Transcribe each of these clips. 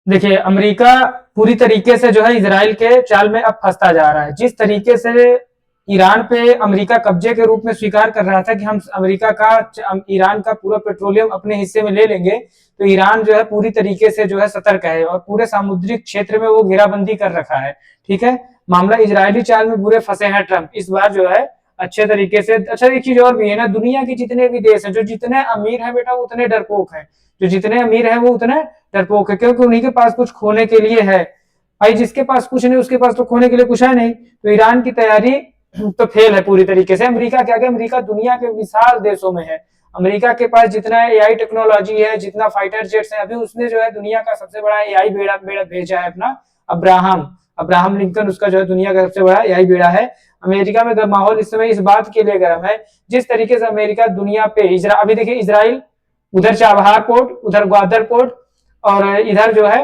देखिए, अमेरिका पूरी तरीके से जो है इजराइल के चाल में अब फंसता जा रहा है। जिस तरीके से ईरान पे अमेरिका कब्जे के रूप में स्वीकार कर रहा था कि हम अमेरिका का ईरान का पूरा पेट्रोलियम अपने हिस्से में ले लेंगे, तो ईरान जो है पूरी तरीके से जो है सतर्क है और पूरे सामुद्रिक क्षेत्र में वो घेराबंदी कर रखा है। ठीक है, मामला इजरायली चाल में बुरे फंसे हैं ट्रंप इस बार जो है अच्छे तरीके से। अच्छा, एक चीज और भी है ना, दुनिया के जितने भी देश हैं, जो जितने अमीर हैं बेटा उतने डरपोक हैं, जो जितने अमीर हैं वो उतने डरपोक है, क्योंकि उन्हीं के पास कुछ खोने के लिए है। भाई जिसके पास कुछ नहीं उसके पास तो खोने के लिए कुछ है नहीं। तो ईरान की तैयारी तो फेल है पूरी तरीके से। अमेरिका क्या है, अमेरिका दुनिया के विशाल देशों में है। अमेरिका के पास जितना एआई टेक्नोलॉजी है, जितना फाइटर जेट्स है, अभी उसने जो है दुनिया का सबसे बड़ा एआई बेड़ा बेड़ा भेजा है अपना अब्राहम अब्राहम लिंकन, उसका जो है दुनिया का सबसे बड़ा एआई बेड़ा है। अमेरिका में माहौल इस समय इस बात के लिए गर्म है, जिस तरीके से अमेरिका दुनिया पे अभी देखिए इजराइल, उधर चाबहार पोर्ट, उधर ग्वादर पोर्ट, और इधर जो है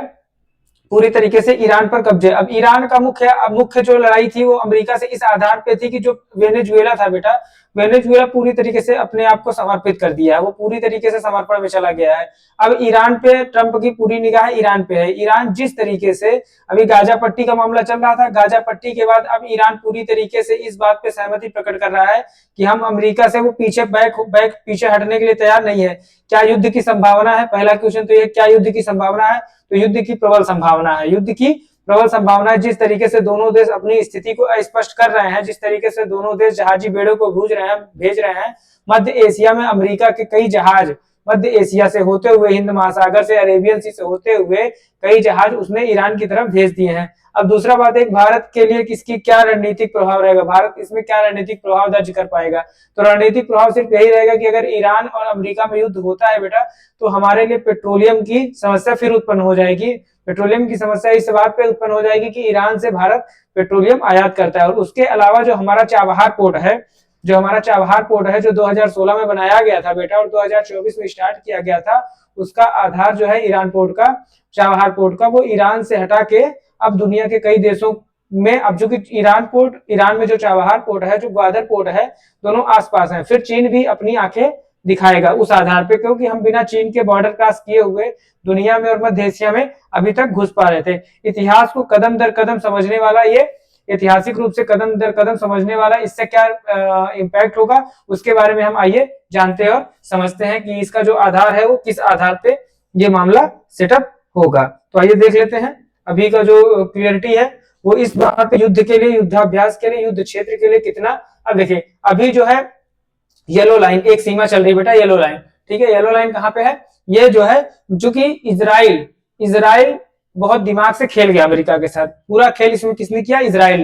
पूरी तरीके से ईरान पर कब्जे। अब ईरान का मुख्य जो लड़ाई थी वो अमेरिका से इस आधार पे थी कि जो वेनेजुएला था बेटा, वेनेजुएला पूरी तरीके से अपने आप को समर्पित कर दिया है, वो पूरी तरीके से समर्पण में चला गया है। अब ईरान पे ट्रंप की पूरी निगाह ईरान पे है। ईरान जिस तरीके से अभी गाजा पट्टी का मामला चल रहा था, गाजा पट्टी के बाद अब ईरान पूरी तरीके से इस बात पे सहमति प्रकट कर रहा है कि हम अमेरिका से वो पीछे हटने के लिए तैयार नहीं है। क्या युद्ध की संभावना है? पहला क्वेश्चन तो ये, क्या युद्ध की संभावना है? तो युद्ध की प्रबल संभावना है, युद्ध की प्रबल संभावना है। जिस तरीके से दोनों देश अपनी स्थिति को स्पष्ट कर रहे हैं, जिस तरीके से दोनों देश जहाजी बेड़ों को भेज रहे हैं, मध्य एशिया में अमेरिका के कई जहाज मध्य एशिया से होते हुए, हिंद महासागर से, अरेबियन सी से होते हुए कई जहाज उसने ईरान की तरफ भेज दिए हैं। अब दूसरा बात है, भारत के लिए किसकी क्या रणनीतिक प्रभाव रहेगा, भारत इसमें क्या रणनीतिक प्रभाव दर्ज कर पाएगा? तो रणनीतिक प्रभाव सिर्फ यही रहेगा कि अगर ईरान और अमेरिका में युद्ध होता है बेटा, तो हमारे लिए पेट्रोलियम की समस्या फिर उत्पन्न हो जाएगी। पेट्रोलियम की समस्या इस बात पे उत्पन्न हो जाएगी कि ईरान से भारत पेट्रोलियम आयात करता है, और उसके अलावा जो हमारा चाबहार पोर्ट है, जो 2016 में बनाया गया था बेटा और 2024 में स्टार्ट किया गया था, उसका आधार जो है ईरान पोर्ट का, चाबहार पोर्ट का, वो ईरान से हटा के अब दुनिया के कई देशों में, अब जो कि ईरान में जो चाबहार पोर्ट है, जो ग्वादर पोर्ट है, दोनों आसपास हैं। फिर चीन भी अपनी आंखें दिखाएगा उस आधार पे, क्योंकि हम बिना चीन के बॉर्डर क्रॉस किए हुए दुनिया में और मध्य एशिया में अभी तक घुस पा रहे थे। इतिहास को कदम दर कदम समझने वाला, ये ऐतिहासिक रूप से कदम दर कदम समझने वाला, इससे क्या इम्पैक्ट होगा उसके बारे में हम आइए जानते हैं और समझते हैं कि इसका जो आधार है वो किस आधार पे ये मामला सेटअप होगा। तो आइए देख लेते हैं अभी का जो क्लियरिटी है वो इस बात पे, युद्ध के लिए, युद्धाभ्यास के लिए, युद्ध क्षेत्र के लिए कितना। अब देखिए अभी जो है येलो लाइन, एक सीमा चल रही है बेटा, येलो लाइन, ठीक है। येलो लाइन कहाँ पे है? ये जो है, जो कि इजराइल बहुत दिमाग से खेल गया अमेरिका के साथ। पूरा खेल इसमें किसने किया? इजराइल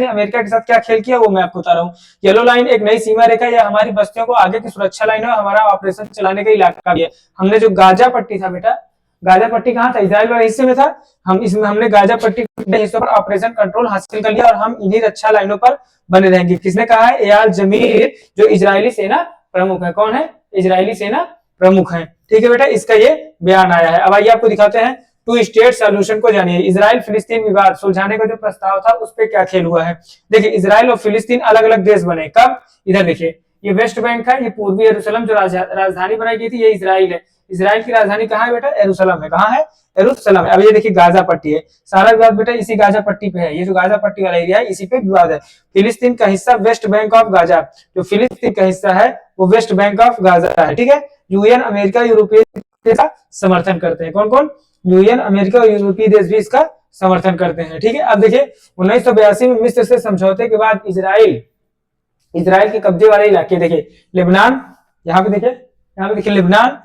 ने अमेरिका के साथ क्या खेल किया वो मैं आपको बता रहा हूँ। येलो लाइन एक नई सीमा रेखा, या हमारी बस्तियों को आगे की सुरक्षा लाइन है, हमारा ऑपरेशन चलाने का इलाका भी है। हमने जो गाजा पट्टी था बेटा, गाजा पट्टी कहाँ था? इजराइल वाले हिस्से में था। हमने गाजा पट्टी के हिस्सों पर ऑपरेशन कंट्रोल हासिल कर लिया और हम इन्हीं रक्षा लाइनों पर बने रहेंगे। किसने कहा है? एयाल जमीर, जो इजरायली सेना प्रमुख है। कौन है? इजरायली सेना प्रमुख है, ठीक है बेटा, इसका ये बयान आया है। अब आइए आपको दिखाते हैं टू स्टेट सॉल्यूशन को जानिए। इजराइल फिलिस्तीन विवाद सुलझाने का जो प्रस्ताव था उस पर क्या खेल हुआ है। देखिए इजराइल और फिलिस्तीन अलग अलग देश बने कब? इधर देखिए, ये वेस्ट बैंक है, ये पूर्वी यरूशलेम जो राजधानी बनाई गई थी, ये इजराइल है। इजराइल की राजधानी कहाँ है बेटा? यरूशलेम है। कहाँ है? यरूशलेम है। अब ये देखिए गाजा पट्टी है, सारा विवाद बेटा इसी गाजा पट्टी पे है। ये जो गाजा पट्टी वाला एरिया है इसी पे विवाद है। फिलिस्तीन का हिस्सा वेस्ट बैंक ऑफ गाजा, जो फिलिस्तीन का हिस्सा है वो वेस्ट बैंक ऑफ गाजा है, ठीक है। यूएन, अमेरिका, यूरोपीय देश का समर्थन करते हैं। कौन कौन? यूएन, अमेरिका और यूरोपीय देश भी इसका समर्थन करते हैं, ठीक है। अब देखिए 1982 में मिस्र से समझौते के बाद इजराइल के कब्जे वाले इलाके, देखिए लेबनान, यहाँ पे देखिए Lebanon,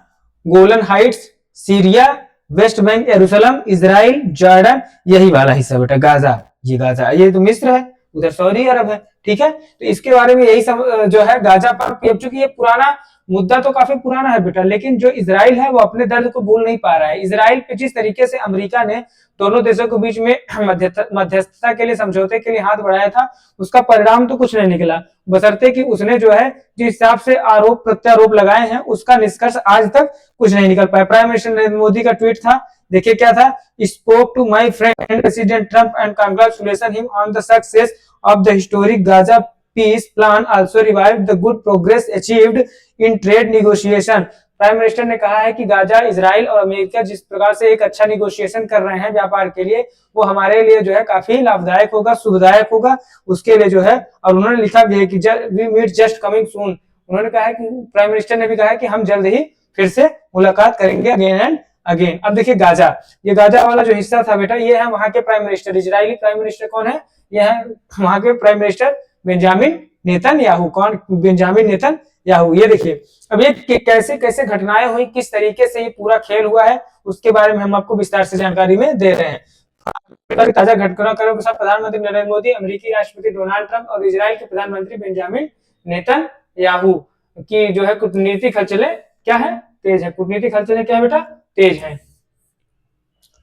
Golan Heights, Syria, West Bank, यरूशलेम, इजराइल, जॉर्डन, यही वाला हिस्सा बेटा गाजा, ये तो मिस्र है, उधर सऊदी अरब है, ठीक है। तो इसके बारे में यही सब जो है गाजा पर, चूंकि ये पुराना मुद्दा तो काफी पुराना है बेटा, लेकिन जो इजराइल है वो अपने दर्द को भूल नहीं पा रहा है। इजराइल पे जिस तरीके से अमेरिका ने दोनों देशों के बीच में मध्यस्थता के लिए, समझौते के लिए हाथ बढ़ाया था, उसका परिणाम तो कुछ नहीं निकला, बशर्ते कि उसने जो है जिस हिसाब से आरोप प्रत्यारोप लगाए हैं उसका निष्कर्ष आज तक कुछ नहीं निकल पाया। प्राइम मिनिस्टर नरेंद्र मोदी का ट्वीट था, देखिए क्या था, spoke to my friend president Trump and congratulation him on the success of the historic Gaza peace plan, also revived the good progress achieved in trade negotiation. Prime minister ने कहा है कि Gaza, Israel और America जिस प्रकार से एक अच्छा निगोशिएशन कर रहे हैं व्यापार के लिए, वो हमारे लिए जो है काफी लाभदायक होगा, सुखदायक होगा, उसके लिए जो है। और उन्होंने लिखा भी है कि we meet just coming soon. उन्होंने कहा है कि प्राइम मिनिस्टर ने भी कहा है कि हम जल्द ही फिर से मुलाकात करेंगे अगेन एंड अगेन। अब देखिए गाजा, ये गाजा वाला जो हिस्सा था बेटा, ये है वहां के prime minister. Israeli prime minister कौन है? ये है वहां के प्राइम मिनिस्टर बेंजामिन नेतन्याहू। कौन? Benjamin Netanyahu. ये देखिए अब ये कैसे कैसे घटनाएं हुई, किस तरीके से ये पूरा खेल हुआ है, उसके बारे में हम आपको विस्तार से जानकारी में दे रहे हैं। ताजा घटनाक्रमों के साथ प्रधानमंत्री नरेंद्र मोदी, अमेरिकी राष्ट्रपति डोनाल्ड ट्रंप और इजराइल के प्रधानमंत्री बेंजामिन नेतन्याहू की जो है कूटनीतिक हलचलें क्या है? तेज है। कूटनीतिक हलचलें क्या है बेटा? तेज है।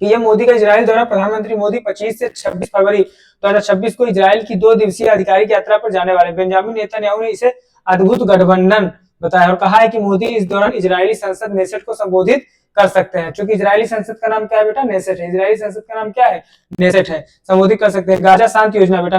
पीएम मोदी का इजराइल दौरा। प्रधानमंत्री मोदी 25 से 26 फरवरी 2026 को इजराइल की 2 दिवसीय आधिकारिक यात्रा पर जाने वाले। बेंजामिन नेतन्याहू ने इसे अद्भुत गठबंधन बताया और कहा है कि मोदी इस दौरान इजरायली संसद नेसेट को संबोधित कर सकते हैं। क्योंकि इजरायली संसद का नाम क्या है बेटा? नेसेट है। इजरायली संसद का नाम क्या है? नेसेट है। संबोधित कर सकते हैं। गाजा शांति योजना बेटा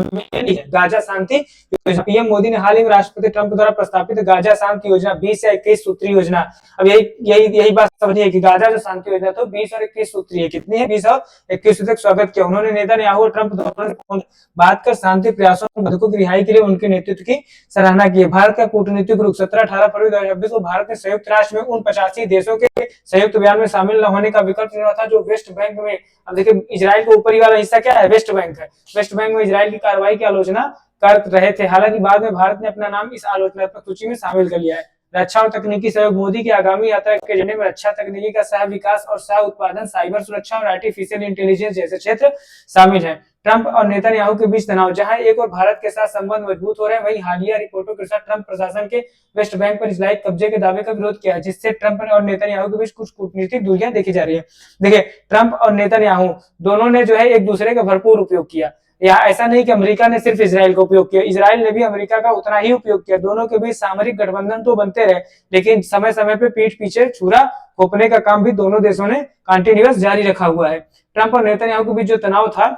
गाजा शांति योजना। पीएम मोदी ने हाल ही में राष्ट्रपति ट्रंप द्वारा प्रस्तावित गाजा शांति योजना 20 या 21 सूत्री योजना। अब यही बात समझिए कि गाजा जो शांति योजना तो 20 और 21 सूत्री है। कितनी है? 20 और 21 तक स्वागत किया। उन्होंने नेतन्याहू और ट्रंप दोनों बात कर शांति प्रयासों में बंधकों की रिहाई के लिए उनके नेतृत्व की सराहना की। भारत का कूटनीतिक रुख। 17-18 फरवरी 2026 को भारत ने संयुक्त राष्ट्र में उन 85 देशों के संयुक्त बयान में शामिल न होने का विकल्प चुना था जो वेस्ट बैंक में। अब देखिए इजराइल के ऊपरी वाला हिस्सा क्या है? वेस्ट बैंक है। वेस्ट बैंक में इजराइल की कार्रवाई की आलोचना कर रहे थे। हालांकि बाद में भारत ने अपना नाम इस आलोचनात्मक सूची में शामिल कर लिया है। रक्षा और तकनीकी सहयोग। मोदी की आगामी यात्रा के एजेंडे में रक्षा तकनीकी का सह विकास और सह उत्पादन, साइबर सुरक्षा और आर्टिफिशियल इंटेलिजेंस जैसे क्षेत्र शामिल हैं। ट्रंप और नेतन्याहू के बीच तनाव। जहां एक और भारत के साथ संबंध मजबूत हो रहे हैं, वहीं हालिया रिपोर्टों के अनुसार ट्रंप प्रशासन के वेस्ट बैंक पर इजराइल कब्जे के दावे का विरोध किया है, जिससे ट्रंप और नेतन्याहू के बीच कुछ कूटनीतिक दूरियां देखी जा रही है। देखिए ट्रंप और नेतन्याहू दोनों ने जो है एक दूसरे का भरपूर उपयोग किया। या ऐसा नहीं कि अमेरिका ने सिर्फ इजराइल का उपयोग किया, इजराइल ने भी अमेरिका का उतना ही उपयोग किया। दोनों के बीच सामरिक गठबंधन तो बनते रहे, लेकिन समय समय पे पीठ पीछे छुरा घोंपने का काम भी दोनों देशों ने कंटिन्यूअस जारी रखा हुआ है। ट्रंप और नेतन्याहू के बीच जो तनाव था,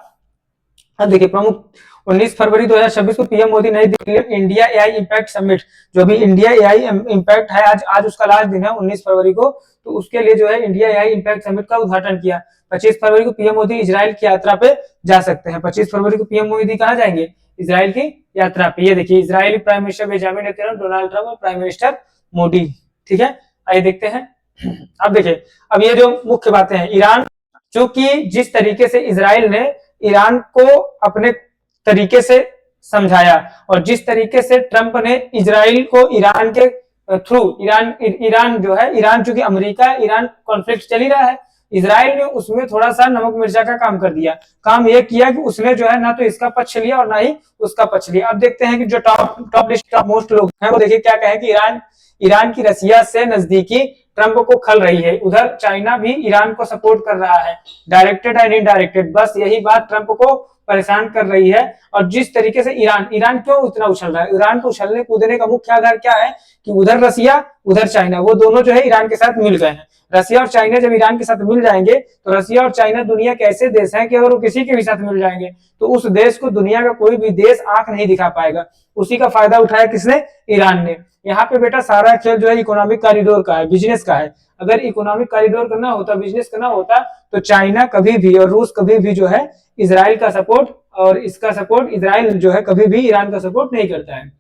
अब देखिए प्रमुख 19 फरवरी 2026 को पीएम मोदी नई दिल्ली में इंडिया एआई इंपैक्ट समिट, जो भी इंडिया एआई इंपैक्ट है, आज उसका लास्ट दिन है 19 फरवरी को, तो उसके लिए जो है इंडिया एआई इंपैक्ट समिट का उद्घाटन किया। 25 फरवरी को पीएम मोदी इजराइल की यात्रा पे जा सकते हैं। 25 फरवरी को पीएम मोदी कहाँ जाएंगे? इजराइल की यात्रा पे। ये देखिए Israeli prime minister Benjamin Netanyahu, Donald Trump और प्राइम मिनिस्टर मोदी। ठीक है, आइए देखते हैं। अब देखिए अब ये जो मुख्य बातें हैं, ईरान, चूंकि जिस तरीके से इजराइल ने ईरान को अपने तरीके से समझाया और जिस तरीके से ट्रंप ने इजराइल को ईरान के थ्रू, ईरान जो है, ईरान चूंकि अमेरिका ईरान कॉन्फ्लिक्ट चल ही रहा है, इजराइल ने उसमें थोड़ा सा नमक मिर्चा का काम कर दिया। काम यह किया कि उसने जो है ना तो इसका पक्ष लिया और ना ही उसका पक्ष लिया। अब देखते हैं कि जो टॉप लिस्ट का मोस्ट लोग हैं वो देखिए क्या कहें कि ईरान की रसिया से नजदीकी ट्रंप को खल रही है। उधर चाइना भी ईरान को सपोर्ट कर रहा है, डायरेक्टेड एंड इनडायरेक्टेड। बस यही बात ट्रंप को परेशान कर रही है। और जिस तरीके से ईरान क्यों इतना उछल रहा है, ईरान को उछलने कूदने का मुख्य आधार क्या है कि उधर रसिया उधर चाइना, वो दोनों जो है ईरान के साथ मिल गए हैं। रसिया और चाइना जब ईरान के साथ मिल जाएंगे तो रसिया और चाइना दुनिया के ऐसे देश हैं कि अगर वो किसी के भी साथ मिल जाएंगे तो उस देश को दुनिया का कोई भी देश आंख नहीं दिखा पाएगा। उसी का फायदा उठाया किसने? ईरान ने। यहाँ पे बेटा सारा खेल जो है इकोनॉमिक कॉरिडोर का है, बिजनेस का है। अगर इकोनॉमिक कॉरिडोर करना होता, बिजनेस करना होता, तो चाइना कभी भी और रूस कभी भी जो है इजराइल का सपोर्ट और इसका सपोर्ट, इजराइल जो है कभी भी ईरान का सपोर्ट नहीं करता है।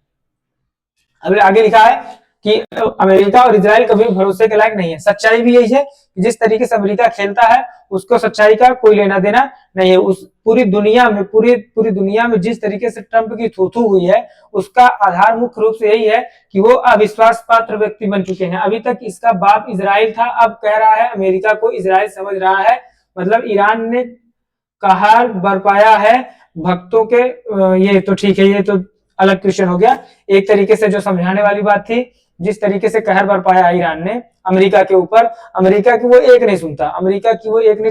अब आगे लिखा है कि अमेरिका और इजराइल कभी भरोसे के लायक नहीं है। सच्चाई भी यही है कि जिस तरीके से अमेरिका खेलता है उसको सच्चाई का कोई लेना देना नहीं है। उस पूरी दुनिया में जिस तरीके से ट्रंप की थूथू हुई है उसका आधार मुख्य रूप से यही है कि वो अविश्वास पात्र व्यक्ति बन चुके हैं। अभी तक इसका बाप इजराइल था, अब कह रहा है अमेरिका को इजराइल समझ रहा है। मतलब ईरान ने कहर बरपाया है भक्तों के, ये तो ठीक है, ये तो अलग क्वेश्चन हो गया। एक तरीके से जो समझाने वाली बात थी, जिस तरीके से कहर बरपाया ईरान ने अमेरिका के ऊपर, अमेरिका की वो एक नहीं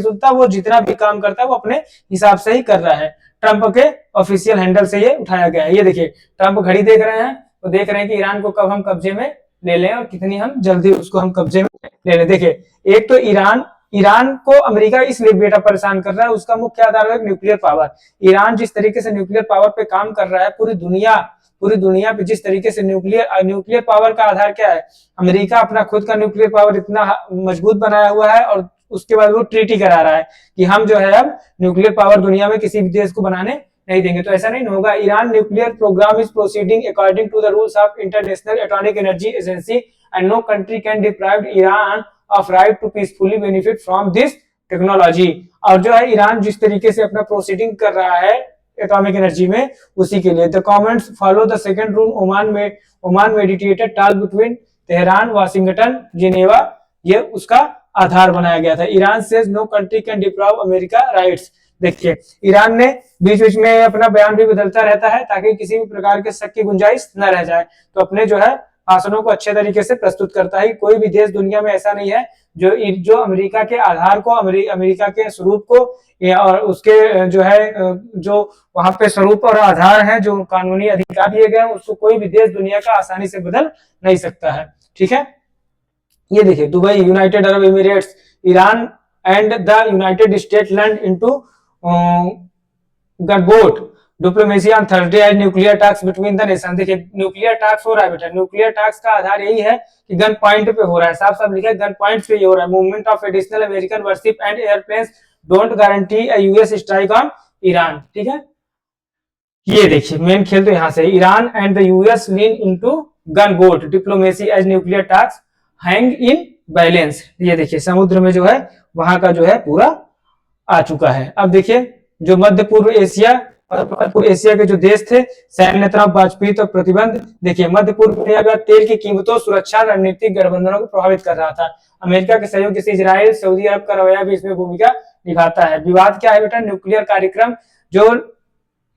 सुनता, वो जितना भी काम करता है वो अपने हिसाब से ही कर रहा है। ट्रंप के ऑफिशियल हैंडल से ये उठाया गया है। ये देखिए ट्रंप घड़ी देख रहे हैं, तो देख रहे हैं कि ईरान को कब हम कब्जे में ले लें और कितनी हम जल्दी उसको हम कब्जे में ले लें। देखिए एक तो ईरान को अमेरिका इसलिए बेटा परेशान कर रहा है, उसका मुख्य आधार है न्यूक्लियर पावर। ईरान जिस तरीके से न्यूक्लियर पावर पे काम कर रहा है, पूरी पूरी दुनिया पे जिस तरीके से न्यूक्लियर पावर का आधार क्या है, अमेरिका अपना खुद का न्यूक्लियर पावर इतना मजबूत बनाया हुआ है और उसके बाद वो ट्रीटी करा रहा है कि हम जो है अब न्यूक्लियर पावर दुनिया में किसी भी देश को बनाने नहीं देंगे। तो ऐसा नहीं होगा। Iran nuclear programme is proceeding according to the rules of international atomic energy agency and no country can deprive Iran of right to peacefully benefit from this technology. और जो है ईरान जिस तरीके से अपना प्रोसीडिंग कर रहा है एटॉमिक एनर्जी में, उसी के लिए the comments follow the second rule Oman meditated talk between Tehran, Washington, Geneva, ये उसका आधार बनाया गया था। Iran says no country can deprive America rights. देखिए ईरान ने बीच बीच में अपना बयान भी बदलता रहता है ताकि किसी भी प्रकार के शक की गुंजाइश न रह जाए। तो अपने जो है भाषणों को अच्छे तरीके से प्रस्तुत करता है। कोई भी देश दुनिया में ऐसा नहीं है जो अमेरिका के आधार को, अमेरिका के स्वरूप को और उसके जो है जो वहां पे स्वरूप और आधार है, जो कानूनी अधिकार दिए गए हैं, उसको कोई भी देश दुनिया का आसानी से बदल नहीं सकता है। ठीक है, ये देखिए Dubai, United Arab Emirates, Iran and the United State land into gunboat diplomacy on Thursday as nuclear talks between the nation. देखिए न्यूक्लियर टॉक्स हो रहा है बेटा। न्यूक्लियर टॉक्स का आधार यही है कि गन पॉइंट पे हो रहा है, साफ साफ लिखा है गन पॉइंट पे हो रहा है। Movement of additional American warship and airplanes don't guarantee a US strike on Iran. ठीक है, ये देखिए मेन खेल तो यहाँ से, Iran and the US lean into gunboat diplomacy as nuclear talks hang in balance. ये देखिए समुद्र में जो है वहां का जो है पूरा आ चुका है। अब देखिए जो मध्य पूर्व एशिया और पूर्व एशिया के जो देश थे, सैन्य तनाव, बातचीत और प्रतिबंध। देखिए मध्य पूर्व में तेल की कीमतों, सुरक्षा, रणनीतिक गठबंधनों को प्रभावित कर रहा था। अमेरिका के सहयोग से इजराइल, सऊदी अरब का रवैया भी इसमें भूमिका निभाता है। विवाद क्या है बेटा? न्यूक्लियर कार्यक्रम। जो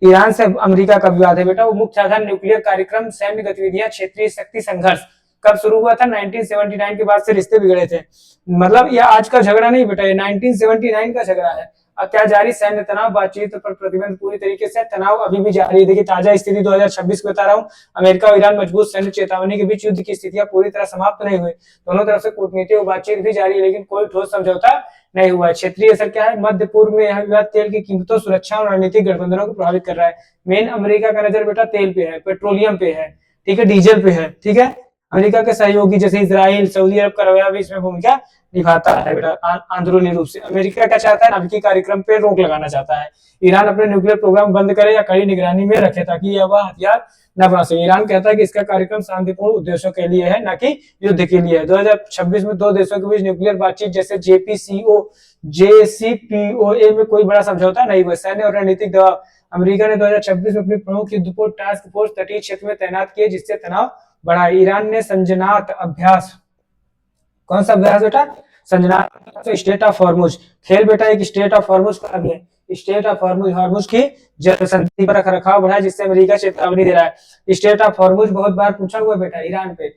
ईरान से अमेरिका का विवाद है बेटा, वो मुख्य आधार न्यूक्लियर कार्यक्रम, सैन्य गतिविधियां, क्षेत्रीय शक्ति संघर्ष। कब शुरू हुआ था? 1979 के बाद से रिश्ते बिगड़े थे। मतलब ये आज का झगड़ा नहीं बेटा, ये 1979 का झगड़ा है। अब क्या जारी? सैन्य तनाव, बातचीत पर प्रतिबंध पूरी तरीके से, तनाव अभी भी जारी है। देखिए ताजा स्थिति 2026 को बता रहा हूँ। अमेरिका और ईरान मजबूत सैन्य चेतावनी के बीच युद्ध की स्थितियां पूरी तरह समाप्त नहीं हुई। दोनों तरफ से कूटनीतिक बातचीत भी जारी है, लेकिन कोई ठोस समझौता नहीं हुआ है। क्षेत्रीय असर क्या है? मध्य पूर्व में यह विवाद तेल की कीमतों, सुरक्षा और रणनीतिक गठबंधनों को प्रभावित कर रहा है। मेन अमेरिका का नजर बेटा तेल पे है, पेट्रोलियम पे है, ठीक है, डीजल पे है। ठीक है, अमेरिका के सहयोगी जैसे इजराइल, सऊदी अरब का रवैया भी इसमें भूमिका निभाता है बेटा अंदरूनी रूप से। अमेरिका क्या चाहता है? नाभिकीय कार्यक्रम पे रोक लगाना चाहता है। ईरान अपने न्यूक्लियर प्रोग्राम बंद करे या कड़ी निगरानी में रखे ताकि यह हथियार न बना सके। ईरान कहता है कि इसका कार्यक्रम शांतिपूर्ण उद्देश्यों के लिए है, न कि युद्ध के लिए है। 2026 में दो देशों के बीच न्यूक्लियर बातचीत जैसे JCPOA में कोई बड़ा समझौता नहीं हुआ। सैन्य और रणनीतिक दबाव। अमेरिका ने 2026 में अपनी प्रमुख युद्धपोत टास्क फोर्स तटीय क्षेत्र में तैनात किए, जिससे तनाव बढ़ा। ईरान ने संजनात अभ्यास, कौन सा अभ्यास बेटा? संजनात स्टेट ऑफ हॉर्मुज। खेल बेटा एक स्टेट ऑफ हॉर्मुज का भी है। स्टेट ऑफ हॉर्मुज की जल संधि पर रखरखाव बढ़ा, जिससे अमेरिका चेतावनी दे रहा है। स्टेट ऑफ हॉर्मुज बहुत बार पूछा हुआ बेटा ईरान पे।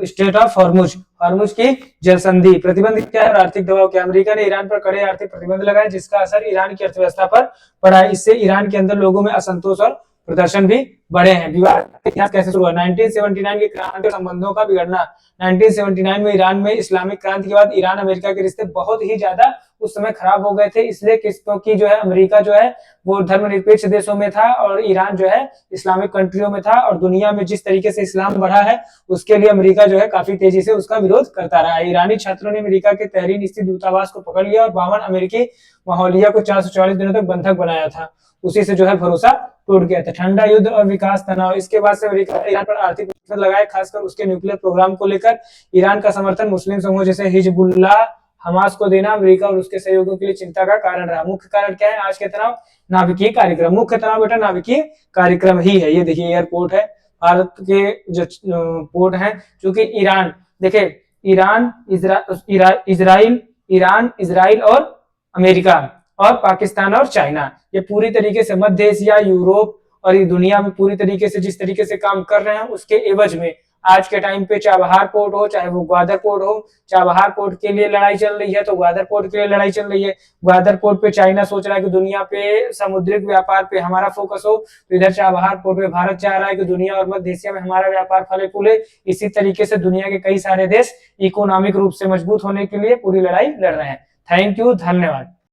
स्टेट ऑफ हॉर्मुज की जल संधि। प्रतिबंध क्या है? आर्थिक दबाव क्या? अमेरिका ने ईरान पर कड़े आर्थिक प्रतिबंध लगाए, जिसका असर ईरान की अर्थव्यवस्था पर पड़ा है। इससे ईरान के अंदर लोगों में असंतोष और प्रदर्शन भी बढ़े हैं। विवाद इतिहास कैसे शुरू हुआ? 1979 की क्रांति, संबंधों का बिगड़ना। 1979 में ईरान में इस्लामिक क्रांति के बाद ईरान अमेरिका के रिश्ते बहुत ही ज्यादा उस समय खराब हो गए थे। इसलिए क्योंकि जो है अमेरिका जो है वो धर्मनिरपेक्ष देशों में था और ईरान जो है इस्लामिक कंट्रियों में था, और दुनिया में जिस तरीके से इस्लाम बढ़ा है उसके लिए अमेरिका जो है काफी तेजी से उसका विरोध करता रहा है। ईरानी छात्रों ने अमेरिका के तेहरीन स्थित दूतावास को पकड़ लिया और 52 अमेरिकी माहौलिया को 444 दिनों तक बंधक बनाया था। उसी से जो है भरोसा टूट गया था। ठंडा युद्ध और विकास तनाव। इसके बाद से अमेरिका ईरान पर आर्थिक प्रतिबंध लगाए, खासकर उसके न्यूक्लियर प्रोग्राम को लेकर। ईरान का समर्थन मुस्लिम समूह जैसे हिजबुल्लाह, हमास को देना अमेरिका और उसके सहयोगियों के लिए चिंता का कारण रहा। मुख्य कारण क्या है आज के तनाव? नाभिकीय कार्यक्रम। मुख्य तनाव बेटा नाभिकीय कार्यक्रम ही है। ये देखिए एयरपोर्ट है, भारत के जो पोर्ट है, क्योंकि ईरान, देखिए ईरान, इजराइल और अमेरिका और पाकिस्तान और चाइना, ये पूरी तरीके से मध्य एशिया, यूरोप और ये दुनिया में पूरी तरीके से जिस तरीके से काम कर रहे हैं, उसके एवज में आज के टाइम पे चाबहार पोर्ट हो, चाहे वो ग्वादर पोर्ट हो, चाबहार पोर्ट के लिए लड़ाई चल रही है तो ग्वादर पोर्ट के लिए लड़ाई चल रही है। ग्वादर पोर्ट पे चाइना सोच रहा है कि दुनिया पे समुद्रिक व्यापार पे हमारा फोकस हो, तो इधर चाबहार पोर्ट पे भारत चाह रहा है कि दुनिया और मध्य एशिया में हमारा व्यापार फले फूले। इसी तरीके से दुनिया के कई सारे देश इकोनॉमिक रूप से मजबूत होने के लिए पूरी लड़ाई लड़ रहे हैं। थैंक यू, धन्यवाद।